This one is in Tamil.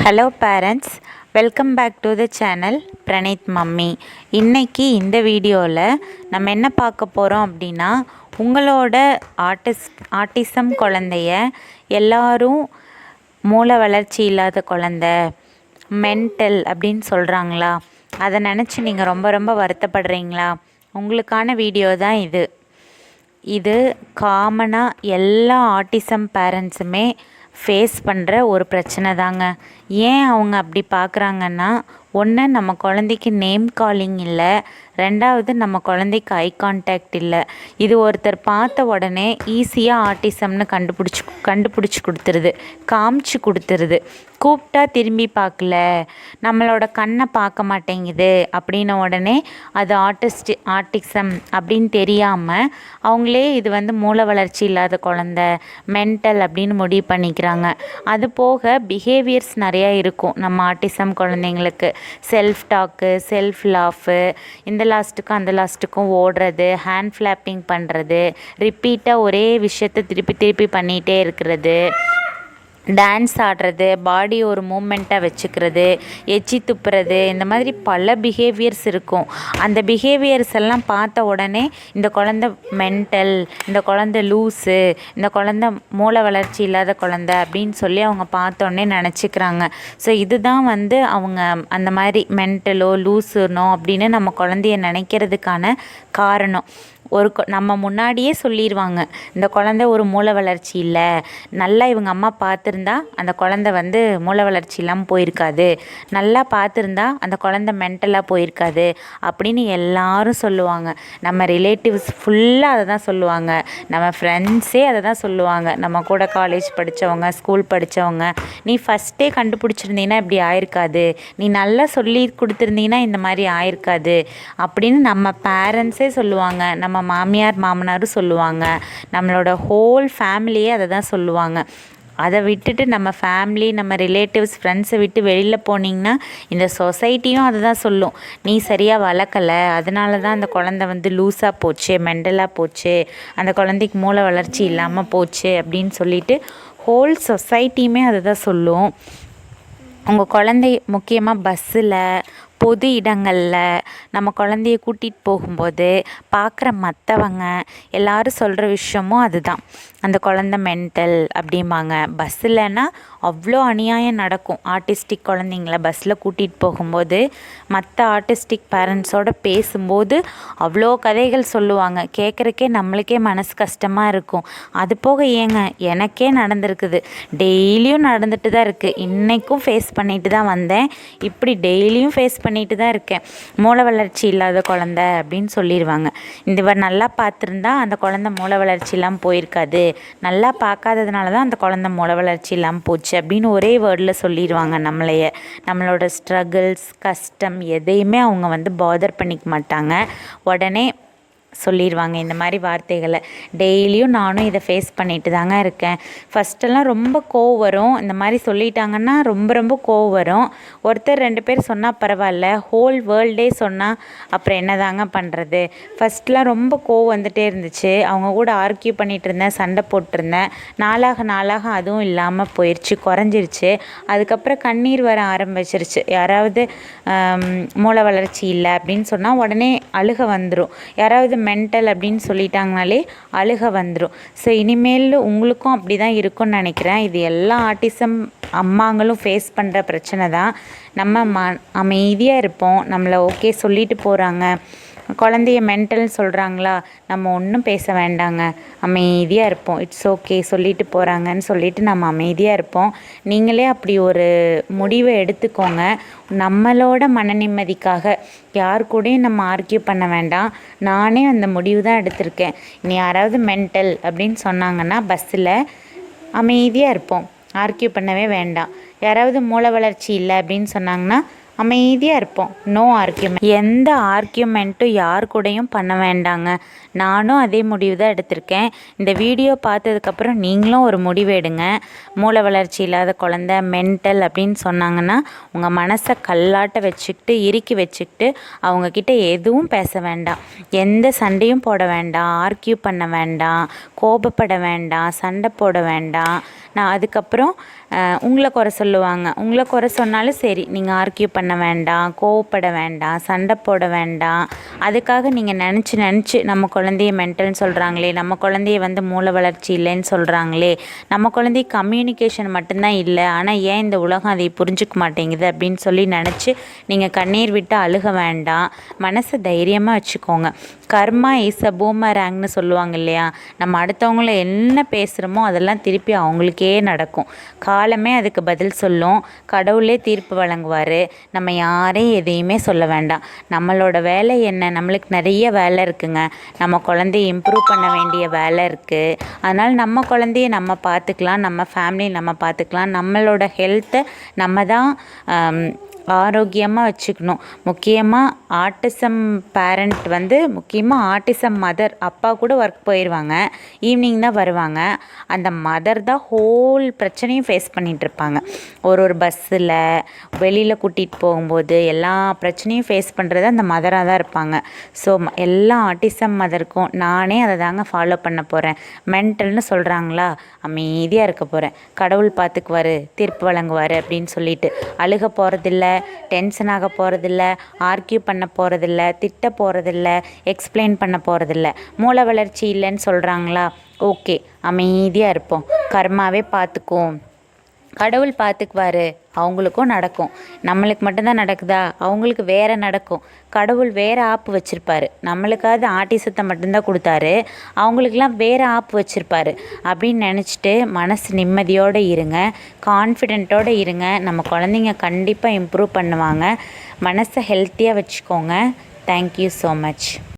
Hello parents, welcome back to the channel Praneeth mummy. இன்றைக்கி இந்த வீடியோவில் நம்ம என்ன பார்க்க போகிறோம் அப்படின்னா, உங்களோட ஆட்டிசம் குழந்தைய எல்லாரும் மூளை வளர்ச்சி இல்லாத குழந்த, மென்டல் அப்படின்னு சொல்கிறாங்களா, அதை நினச்சி நீங்கள் ரொம்ப ரொம்ப வருத்தப்படுறீங்களா? உங்களுக்கான வீடியோ தான் இது காமனாக எல்லா ஆட்டிசம் பேரண்ட்ஸுமே ஃபேஸ் பண்ணுற ஒரு பிரச்சனை தாங்க. ஏன் அவங்க அப்படி பார்க்குறாங்கன்னா, ஒன்று நம்ம குழந்தைக்கு நேம் காலிங் இல்லை, ரெண்டாவது நம்ம குழந்தைக்கு ஐ கான்டாக்ட் இல்லை. இது ஒருத்தர் பார்த்த உடனே ஈஸியாக ஆட்டிசம்னு கண்டுபிடிச்சி கொடுத்துருது, காமிச்சு கொடுத்துருது. கூப்பிட்டா திரும்பி பார்க்கல, நம்மளோட கண்ணை பார்க்க மாட்டேங்குது அப்படின்ன உடனே அது ஆட்டிசம் அப்படின்னு தெரியாமல் அவங்களே இது மூளை வளர்ச்சி இல்லாத குழந்த, மென்டல் அப்படின்னு முடிவு பண்ணிக்கிறாங்க. அது போக பிஹேவியர்ஸ் நிறையா இருக்கும் நம்ம ஆட்டிசம் குழந்தைங்களுக்கு. செல்ஃப் டாக்கு, செல்ஃப் லாஃபு, இந்த லாஸ்ட்டுக்கும் அந்த லாஸ்ட்டுக்கும் ஓடுறது, ஹேண்ட் ஃப்ளாப்பிங் பண்ணுறது, ரிப்பீட்டாக ஒரே விஷயத்தை திருப்பி திருப்பி பண்ணிகிட்டே இருக்கிறது, டான்ஸ் ஆடுறது, பாடி ஒரு மூமெண்ட்டாக வச்சுக்கிறது, எச்சி துப்புறது, இந்த மாதிரி பல பிஹேவியர்ஸ் இருக்கும். அந்த பிஹேவியர்ஸ் எல்லாம் பார்த்த உடனே இந்த குழந்த மென்டல், இந்த குழந்த லூஸு, இந்த குழந்த மூளை வளர்ச்சி இல்லாத குழந்த அப்படின்னு சொல்லி அவங்க பார்த்தோன்னே நினச்சிக்கிறாங்க. ஸோ இதுதான் அவங்க அந்த மாதிரி மென்டலோ லூஸுனோ அப்படின்னு நம்ம குழந்தைய நினைக்கிறதுக்கான காரணம். நம்ம முன்னாடியே சொல்லிடுவாங்க, இந்த குழந்தை ஒரு மூளை வளர்ச்சி இல்லை, நல்லா இவங்க அம்மா பார்த்துருந்தா அந்த குழந்தை மூளை வளர்ச்சி இல்லாமல் போயிருக்காது, நல்லா பார்த்துருந்தா அந்த குழந்தை மென்டலாக போயிருக்காது அப்படின்னு எல்லாரும் சொல்லுவாங்க. நம்ம ரிலேட்டிவ்ஸ் ஃபுல்லாக அதை தான் சொல்லுவாங்க, நம்ம ஃப்ரெண்ட்ஸே அதை தான் சொல்லுவாங்க. நம்ம கூட காலேஜ் படித்தவங்க, ஸ்கூல் படித்தவங்க, நீ ஃபஸ்ட்டே கண்டுபிடிச்சிருந்தீங்கன்னா இப்படி ஆயிருக்காது, நீ நல்லா சொல்லி கொடுத்துருந்தீங்கன்னா இந்த மாதிரி ஆயிருக்காது அப்படின்னு நம்ம பேரண்ட்ஸே சொல்லுவாங்க. நம்ம மாமியார் மாமனாரும் சொல்லுவாங்க, நம்மளோட ஹோல் ஃபேமிலியே அதை தான் சொல்லுவாங்க. அதை விட்டுட்டு நம்ம ஃபேமிலி, நம்ம ரிலேட்டிவ்ஸ், ஃப்ரெண்ட்ஸை விட்டு வெளியில் போனீங்கன்னா இந்த சொசைட்டியும் அதை தான் சொல்லும், நீ சரியாக வளர்க்கலை, அதனால தான் அந்த குழந்தை லூஸாக போச்சு, மெண்டலாக போச்சு, அந்த குழந்தைக்கு மூளை வளர்ச்சி இல்லாமல் போச்சு அப்படின்னு சொல்லிட்டு ஹோல் சொசைட்டியுமே அதை தான் சொல்லும். உங்கள் குழந்தை முக்கியமாக பஸ்ஸில், பொது இடங்களில் நம்ம குழந்தைய கூட்டிகிட்டு போகும்போது பார்க்குற மற்றவங்க எல்லோரும் சொல்கிற விஷயமும் அதுதான், அந்த குழந்த மென்டல் அப்படிம்பாங்க. பஸ்ஸில்னா அவ்வளோ அநியாயம் நடக்கும். ஆர்டிஸ்டிக் குழந்தைங்கள பஸ்ஸில் கூட்டிகிட்டு போகும்போது மற்ற ஆர்டிஸ்டிக் பேரண்ட்ஸோடு பேசும்போது அவ்வளோ கதைகள் சொல்லுவாங்க. கேட்குறக்கே நம்மளுக்கே மனசு கஷ்டமாக இருக்கும். அது போக ஏங்க எனக்கே நடந்திருக்குது, டெய்லியும் நடந்துட்டு தான் இருக்குது. இன்றைக்கும் ஃபேஸ் பண்ணிட்டு தான் வந்தேன், இப்படி டெய்லியும் ஃபேஸ் பண்ணிட்டு தான் இருக்கேன். மூளை வளர்ச்சி இல்லாத குழந்த அப்படின்னு சொல்லிடுவாங்க. இந்த நல்லா பார்த்துருந்தா அந்த குழந்த மூளை வளர்ச்சி இல்லாமல் போயிருக்காது, நல்லா பார்க்காததுனால தான் அந்த குழந்த மூளை வளர்ச்சி இல்லாமல் போச்சு அப்படின்னு ஒரே வேர்டில் சொல்லிடுவாங்க. நம்மளோட ஸ்ட்ரகிள்ஸ், கஷ்டம் எதையுமே அவங்க பாதர் பண்ணிக்க மாட்டாங்க, உடனே சொல்லிடுவாங்க இந்த மாதிரி வார்த்தைகளை. டெய்லியும் நானும் இதை ஃபேஸ் பண்ணிட்டு தாங்க இருக்கேன். ஃபஸ்ட்டெல்லாம் ரொம்ப கோவம் வரும், இந்த மாதிரி சொல்லிட்டாங்கன்னா ரொம்ப ரொம்ப கோவம் வரும். ஒருத்தர் 2 பேர் சொன்னால் பரவாயில்ல, ஹோல் வேர்ல்டே சொன்னால் அப்புறம் என்ன தாங்க பண்ணுறது. ஃபஸ்ட்லாம் ரொம்ப கோவம் வந்துகிட்டே இருந்துச்சு, அவங்க கூட ஆர்கியூ பண்ணிகிட்டு இருந்தேன், சண்டை போட்டிருந்தேன். நாளாக அதுவும் இல்லாமல் போயிடுச்சு, குறைஞ்சிருச்சு. அதுக்கப்புறம் கண்ணீர் வர ஆரம்பிச்சிருச்சு. யாராவது மூளை வளர்ச்சி இல்லை அப்படின்னு சொன்னால் உடனே அழுக வந்துடும். யாராவது மென்டல் அப்படின்னு சொல்லிட்டாங்கனாலே அழுக வந்துடும். ஸோ இனிமேல் உங்களுக்கும் அப்படி தான் இருக்கும்னு நினைக்கிறேன். இது எல்லா ஆட்டிசம் அம்மாங்களும் ஃபேஸ் பண்ணுற பிரச்சனை தான். நம்ம அமைதியாக இருப்போம், நம்மளை ஓகே சொல்லிட்டு போகிறாங்க, குழந்தைய மென்டல்னு சொல்கிறாங்களா, நம்ம ஒன்றும் பேச வேண்டாங்க, அமைதியாக இருப்போம். இட்ஸ் ஓகே சொல்லிட்டு போகிறாங்கன்னு சொல்லிட்டு நம்ம அமைதியாக இருப்போம். நீங்களே அப்படி ஒரு முடிவை எடுத்துக்கோங்க. நம்மளோட மன நிம்மதிக்காக யார் கூடயும் நம்ம ஆர்கியூ பண்ண வேண்டாம். நானே அந்த முடிவு தான் எடுத்திருக்கேன். இனி யாராவது மென்டல் அப்படின்னு சொன்னாங்கன்னா பஸ்ஸில் அமைதியாக இருப்போம், ஆர்கியூ பண்ணவே வேண்டாம். யாராவது மூளை வளர்ச்சி இல்லை அப்படின்னு சொன்னாங்கன்னா அமைதியாக இருப்போம், நோ ஆர்கியூமெண்ட். எந்த ஆர்கியூமெண்ட்டும் யார் கூடயும் பண்ண வேண்டாங்க. நானும் அதே முடிவு தான் எடுத்திருக்கேன். இந்த வீடியோ பார்த்ததுக்கப்புறம் நீங்களும் ஒரு முடிவு எடுங்க. மூளை வளர்ச்சி இல்லாத குழந்த, மென்டல் அப்படின்னு சொன்னாங்கன்னா உங்கள் மனசை கல்லாட்ட வச்சுக்கிட்டு, இறுக்கி வச்சுக்கிட்டு அவங்கக்கிட்ட எதுவும் பேச வேண்டாம், எந்த சண்டையும் போட வேண்டாம், ஆர்கியூ பண்ண வேண்டாம், கோபப்பட வேண்டாம், சண்டை போட வேண்டாம். நான் அதுக்கப்புறம் உங்களை குறை சொல்லுவாங்க. உங்களை குறை சொன்னாலும் சரி, நீங்கள் ஆர்கியூ பண்ண வேண்டாம், கோவப்பட வேண்டாம், சண்டை போட வேண்டாம். அதுக்காக நீங்கள் நினச்சி நம்ம குழந்தைய மென்டல்னு சொல்கிறாங்களே, நம்ம குழந்தைய மூளை வளர்ச்சி இல்லைன்னு சொல்கிறாங்களே, நம்ம குழந்தைய கம்யூனிகேஷன் மட்டும்தான் இல்லை, ஆனால் ஏன் இந்த உலகம் அதை புரிஞ்சுக்க மாட்டேங்குது அப்படின்னு சொல்லி நினச்சி நீங்கள் கண்ணீர் விட்டு அழுக வேண்டாம். மனசை தைரியமாக வச்சுக்கோங்க. கர்மா இஸ் அ பூமராங்னு சொல்லுவாங்க இல்லையா? நம்ம அடுத்தவங்கள என்ன பேசுகிறோமோ அதெல்லாம் திருப்பி அவங்களுக்கே நடக்கும். காலமே அதுக்கு பதில் சொல்லும். கடவுளே தீர்ப்பு வழங்குவார். நம்ம யாரையும் எதையுமே சொல்ல வேண்டாம். நம்மளோட வேலை என்ன? நம்மளுக்கு நிறைய வேலை இருக்குங்க. நம்ம குழந்தைய இம்ப்ரூவ் பண்ண வேண்டிய வேலை இருக்குது. அதனால் நம்ம குழந்தைய நம்ம பார்த்துக்கலாம், நம்ம ஃபேமிலி நம்ம பார்த்துக்கலாம். நம்மளோட ஹெல்த்தை நம்ம தான் ஆரோக்கியமாக வச்சுக்கணும். முக்கியமாக ஆட்டிசம் பேரண்ட் முக்கியமாக ஆட்டிசம் மதர், அப்பா கூட ஒர்க் போயிடுவாங்க, ஈவினிங் தான் வருவாங்க. அந்த மதர் தான் ஹோல் பிரச்சனையும் ஃபேஸ் பண்ணிகிட்ருப்பாங்க. ஒரு பஸ்ஸில் வெளியில் கூட்டிகிட்டு போகும்போது எல்லா பிரச்சனையும் ஃபேஸ் பண்ணுறது அந்த மதராக தான் இருப்பாங்க. ஸோ எல்லா ஆட்டிசம் மதருக்கும் நானே அதை தாங்க ஃபாலோ பண்ண போகிறேன். மென்டல்னு சொல்கிறாங்களா, அமைதியாக இருக்க போகிறேன். கடவுள் பார்த்துக்குவார், தீர்ப்பு வழங்குவார் அப்படின்னு சொல்லிட்டு அழுக போகிறதில்ல, டென்ஷன் ஆக போகிறதில்ல, ஆர்கியூ பண்ண போகிறதில்ல, திட்ட போகிறதில்ல, எக்ஸ்பிளைன் பண்ண போகிறதில்ல. மூளை வளர்ச்சி இல்லைன்னு சொல்கிறாங்களா, ஓகே, அமைதியாக இருப்போம். கர்மாவே பார்த்துக்குவோம், கடவுள் பார்த்துக்குவார். அவங்களுக்கும் நடக்கும். நம்மளுக்கு மட்டும்தான் நடக்குதா? அவங்களுக்கு வேறு நடக்கும். கடவுள் வேறு ஆப்பு வச்சுருப்பாரு. நம்மளுக்காவது ஆட்டிசத்தை மட்டும்தான் கொடுத்தாரு, அவங்களுக்கெல்லாம் வேறு ஆப்பு வச்சுருப்பாரு. அப்படின்னு நினச்சிட்டு மனசு நிம்மதியோடு இருங்க, கான்ஃபிடென்ட்டோடு இருங்க. நம்ம குழந்தைங்க கண்டிப்பாக இம்ப்ரூவ் பண்ணுவாங்க. மனசை ஹெல்த்தியாக வச்சுக்கோங்க. Thank you so much.